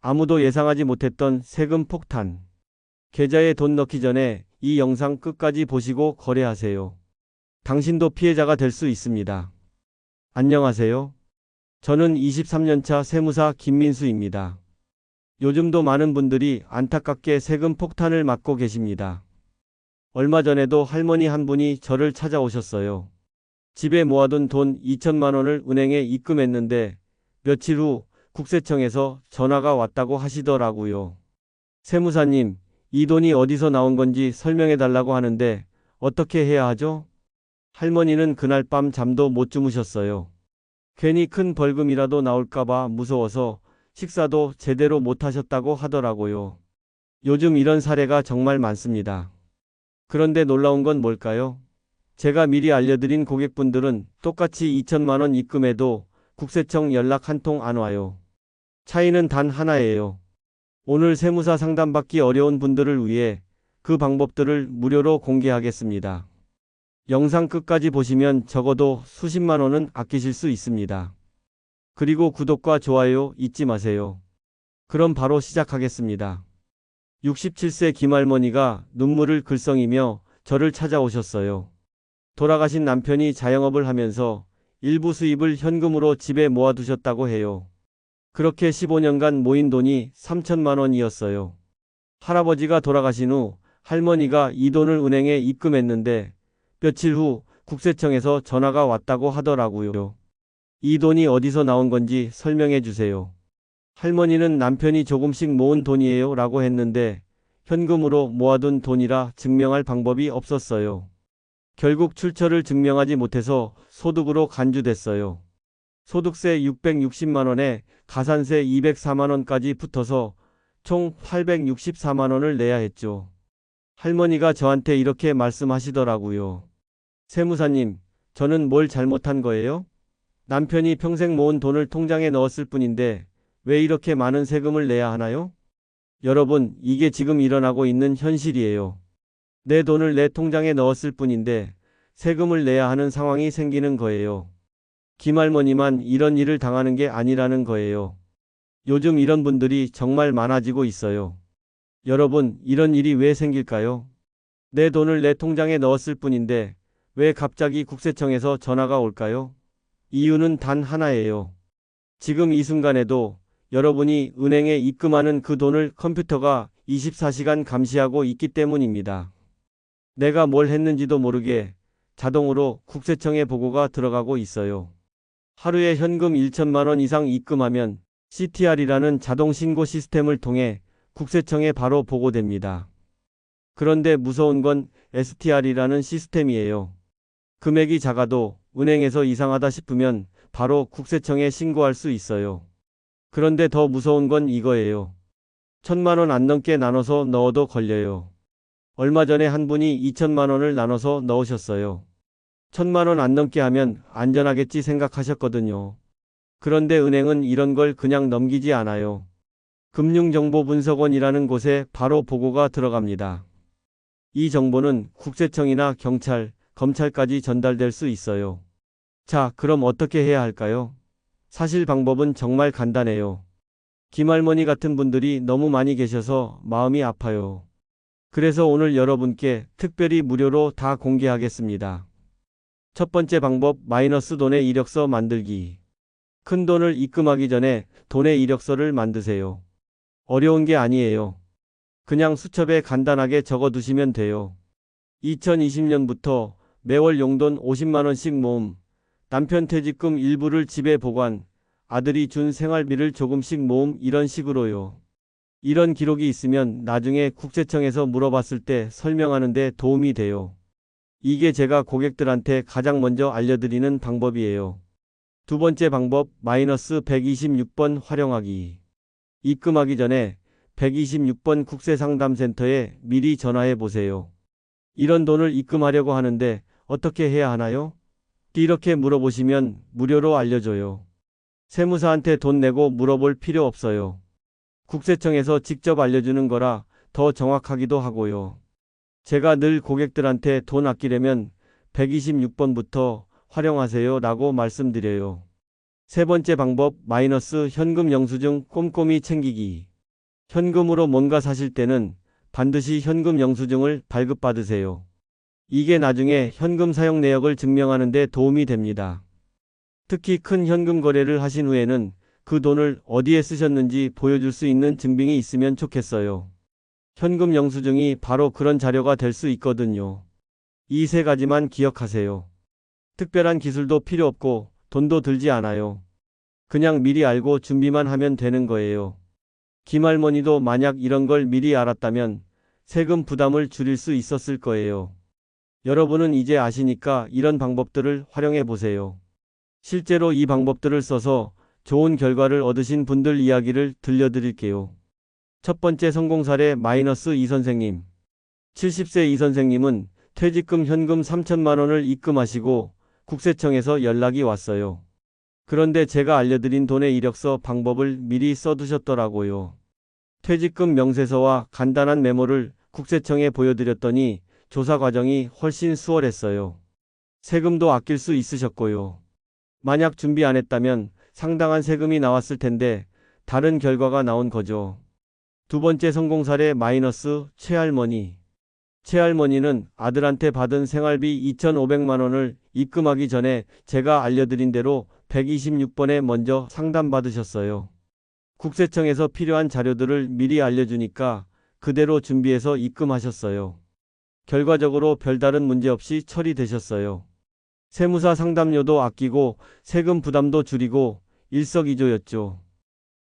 아무도 예상하지 못했던 세금 폭탄. 계좌에 돈 넣기 전에 이 영상 끝까지 보시고 거래하세요. 당신도 피해자가 될 수 있습니다. 안녕하세요. 저는 23년차 세무사 김민수입니다. 요즘도 많은 분들이 안타깝게 세금 폭탄을 맞고 계십니다. 얼마 전에도 할머니 한 분이 저를 찾아오셨어요. 집에 모아둔 돈 2천만 원을 은행에 입금했는데 며칠 후 국세청에서 전화가 왔다고 하시더라고요. 세무사님, 이 돈이 어디서 나온 건지 설명해 달라고 하는데 어떻게 해야 하죠? 할머니는 그날 밤 잠도 못 주무셨어요. 괜히 큰 벌금이라도 나올까봐 무서워서 식사도 제대로 못 하셨다고 하더라고요. 요즘 이런 사례가 정말 많습니다. 그런데 놀라운 건 뭘까요? 제가 미리 알려드린 고객분들은 똑같이 2천만 원 입금해도 국세청 연락 한 통 안 와요. 차이는 단 하나예요. 오늘 세무사 상담받기 어려운 분들을 위해 그 방법들을 무료로 공개하겠습니다. 영상 끝까지 보시면 적어도 수십만 원은 아끼실 수 있습니다. 그리고 구독과 좋아요 잊지 마세요. 그럼 바로 시작하겠습니다. 67세 김할머니가 눈물을 글썽이며 저를 찾아오셨어요. 돌아가신 남편이 자영업을 하면서 일부 수입을 현금으로 집에 모아두셨다고 해요. 그렇게 15년간 모인 돈이 3천만 원이었어요. 할아버지가 돌아가신 후 할머니가 이 돈을 은행에 입금했는데 며칠 후 국세청에서 전화가 왔다고 하더라고요. 이 돈이 어디서 나온 건지 설명해 주세요. 할머니는 남편이 조금씩 모은 돈이에요 라고 했는데 현금으로 모아둔 돈이라 증명할 방법이 없었어요. 결국 출처를 증명하지 못해서 소득으로 간주됐어요. 소득세 660만 원에 가산세 204만 원까지 붙어서 총 864만 원을 내야 했죠. 할머니가 저한테 이렇게 말씀하시더라고요. 세무사님, 저는 뭘 잘못한 거예요? 남편이 평생 모은 돈을 통장에 넣었을 뿐인데 왜 이렇게 많은 세금을 내야 하나요? 여러분, 이게 지금 일어나고 있는 현실이에요. 내 돈을 내 통장에 넣었을 뿐인데 세금을 내야 하는 상황이 생기는 거예요. 김할머니만 이런 일을 당하는 게 아니라는 거예요. 요즘 이런 분들이 정말 많아지고 있어요. 여러분, 이런 일이 왜 생길까요? 내 돈을 내 통장에 넣었을 뿐인데 왜 갑자기 국세청에서 전화가 올까요? 이유는 단 하나예요. 지금 이 순간에도 여러분이 은행에 입금하는 그 돈을 컴퓨터가 24시간 감시하고 있기 때문입니다. 내가 뭘 했는지도 모르게 자동으로 국세청에 보고가 들어가고 있어요. 하루에 현금 1천만 원 이상 입금하면 CTR이라는 자동 신고 시스템을 통해 국세청에 바로 보고됩니다. 그런데 무서운 건 STR이라는 시스템이에요. 금액이 작아도 은행에서 이상하다 싶으면 바로 국세청에 신고할 수 있어요. 그런데 더 무서운 건 이거예요. 1천만 원 안 넘게 나눠서 넣어도 걸려요. 얼마 전에 한 분이 2천만 원을 나눠서 넣으셨어요. 1천만 원 안 넘게 하면 안전하겠지 생각하셨거든요. 그런데 은행은 이런 걸 그냥 넘기지 않아요. 금융정보분석원이라는 곳에 바로 보고가 들어갑니다. 이 정보는 국세청이나 경찰, 검찰까지 전달될 수 있어요. 자, 그럼 어떻게 해야 할까요? 사실 방법은 정말 간단해요. 김할머니 같은 분들이 너무 많이 계셔서 마음이 아파요. 그래서 오늘 여러분께 특별히 무료로 다 공개하겠습니다. 첫 번째 방법, 마이너스 돈의 이력서 만들기. 큰 돈을 입금하기 전에 돈의 이력서를 만드세요. 어려운 게 아니에요. 그냥 수첩에 간단하게 적어두시면 돼요. 2020년부터 매월 용돈 50만 원씩 모음, 남편 퇴직금 일부를 집에 보관, 아들이 준 생활비를 조금씩 모음 이런 식으로요. 이런 기록이 있으면 나중에 국세청에서 물어봤을 때 설명하는 데 도움이 돼요. 이게 제가 고객들한테 가장 먼저 알려드리는 방법이에요. 두 번째 방법, 마이너스 126번 활용하기. 입금하기 전에 126번 국세상담센터에 미리 전화해 보세요. 이런 돈을 입금하려고 하는데 어떻게 해야 하나요? 이렇게 물어보시면 무료로 알려줘요. 세무사한테 돈 내고 물어볼 필요 없어요. 국세청에서 직접 알려주는 거라 더 정확하기도 하고요. 제가 늘 고객들한테 돈 아끼려면 126번부터 활용하세요 라고 말씀드려요. 세 번째 방법, 마이너스 현금 영수증 꼼꼼히 챙기기. 현금으로 뭔가 사실 때는 반드시 현금 영수증을 발급받으세요. 이게 나중에 현금 사용 내역을 증명하는 데 도움이 됩니다. 특히 큰 현금 거래를 하신 후에는 그 돈을 어디에 쓰셨는지 보여줄 수 있는 증빙이 있으면 좋겠어요. 현금 영수증이 바로 그런 자료가 될 수 있거든요. 이 세 가지만 기억하세요. 특별한 기술도 필요 없고 돈도 들지 않아요. 그냥 미리 알고 준비만 하면 되는 거예요. 김할머니도 만약 이런 걸 미리 알았다면 세금 부담을 줄일 수 있었을 거예요. 여러분은 이제 아시니까 이런 방법들을 활용해 보세요. 실제로 이 방법들을 써서 좋은 결과를 얻으신 분들 이야기를 들려드릴게요. 첫 번째 성공 사례 -2 선생님. 70세 이 선생님은 퇴직금 현금 3천만 원을 입금하시고 국세청에서 연락이 왔어요. 그런데 제가 알려드린 돈의 이력서 방법을 미리 써두셨더라고요. 퇴직금 명세서와 간단한 메모를 국세청에 보여드렸더니 조사 과정이 훨씬 수월했어요. 세금도 아낄 수 있으셨고요. 만약 준비 안 했다면 상당한 세금이 나왔을 텐데 다른 결과가 나온 거죠. 두 번째 성공 사례 최할머니. 최할머니는 아들한테 받은 생활비 2,500만 원을 입금하기 전에 제가 알려드린 대로 126번에 먼저 상담받으셨어요. 국세청에서 필요한 자료들을 미리 알려주니까 그대로 준비해서 입금하셨어요. 결과적으로 별다른 문제 없이 처리되셨어요. 세무사 상담료도 아끼고 세금 부담도 줄이고 일석이조였죠.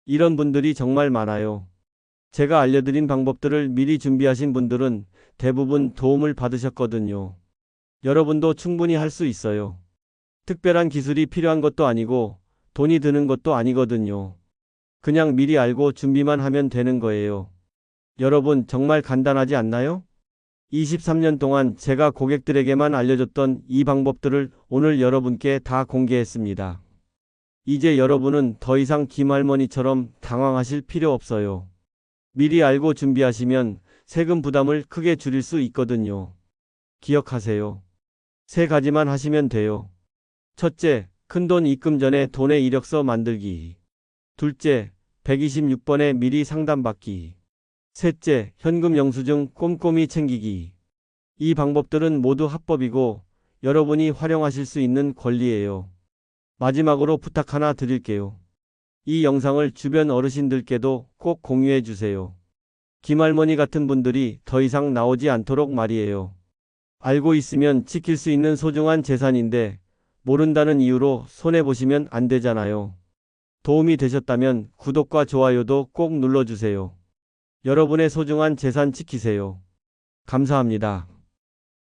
이런 분들이 정말 많아요. 제가 알려드린 방법들을 미리 준비하신 분들은 대부분 도움을 받으셨거든요. 여러분도 충분히 할 수 있어요. 특별한 기술이 필요한 것도 아니고 돈이 드는 것도 아니거든요. 그냥 미리 알고 준비만 하면 되는 거예요. 여러분 정말 간단하지 않나요? 23년 동안 제가 고객들에게만 알려줬던 이 방법들을 오늘 여러분께 다 공개했습니다. 이제 여러분은 더 이상 김할머니처럼 당황하실 필요 없어요. 미리 알고 준비하시면 세금 부담을 크게 줄일 수 있거든요. 기억하세요. 세 가지만 하시면 돼요. 첫째, 큰돈 입금 전에 돈의 이력서 만들기. 둘째, 126번에 미리 상담받기. 셋째, 현금 영수증 꼼꼼히 챙기기. 이 방법들은 모두 합법이고 여러분이 활용하실 수 있는 권리예요. 마지막으로 부탁 하나 드릴게요. 이 영상을 주변 어르신들께도 꼭 공유해 주세요. 김할머니 같은 분들이 더 이상 나오지 않도록 말이에요. 알고 있으면 지킬 수 있는 소중한 재산인데 모른다는 이유로 손해보시면 안 되잖아요. 도움이 되셨다면 구독과 좋아요도 꼭 눌러주세요. 여러분의 소중한 재산 지키세요. 감사합니다.